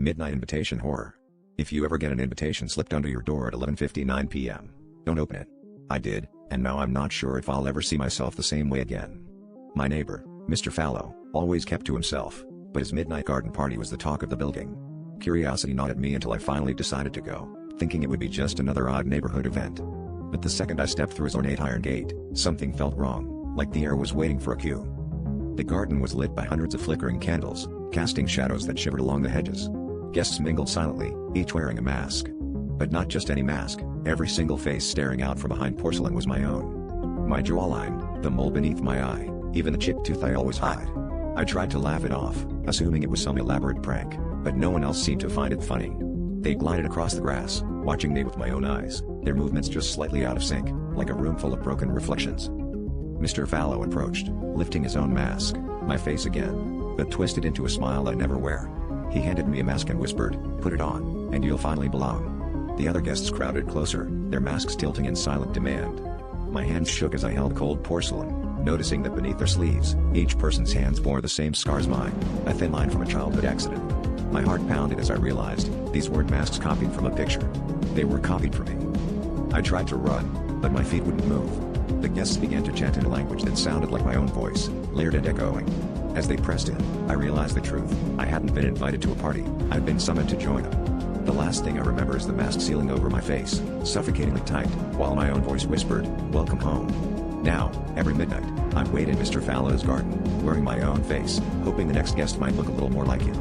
Midnight invitation horror. If you ever get an invitation slipped under your door at 11:59 p.m., don't open it. I did, and now I'm not sure if I'll ever see myself the same way again. My neighbor, Mr. Fallow, always kept to himself, but his midnight garden party was the talk of the building. Curiosity gnawed at me until I finally decided to go, thinking it would be just another odd neighborhood event. But the second I stepped through his ornate iron gate, something felt wrong, like the air was waiting for a cue. The garden was lit by hundreds of flickering candles, casting shadows that shivered along the hedges. Guests mingled silently, each wearing a mask. But not just any mask, every single face staring out from behind porcelain was my own. My jawline, the mole beneath my eye, even the chipped tooth I always hide. I tried to laugh it off, assuming it was some elaborate prank, but no one else seemed to find it funny. They glided across the grass, watching me with my own eyes, their movements just slightly out of sync, like a room full of broken reflections. Mr. Fallow approached, lifting his own mask, my face again, but twisted into a smile I never wear. He handed me a mask and whispered, "Put it on, and you'll finally belong." The other guests crowded closer, their masks tilting in silent demand. My hands shook as I held cold porcelain, noticing that beneath their sleeves, each person's hands bore the same scars mine, a thin line from a childhood accident. My heart pounded as I realized, these weren't masks copied from a picture. They were copied for me. I tried to run, but my feet wouldn't move. The guests began to chant in a language that sounded like my own voice, layered and echoing. As they pressed in, I realized the truth. I hadn't been invited to a party, I'd been summoned to join them. The last thing I remember is the mask sealing over my face, suffocatingly tight, while my own voice whispered, "Welcome home." Now, every midnight, I wait in Mr. Fallow's garden, wearing my own face, hoping the next guest might look a little more like him.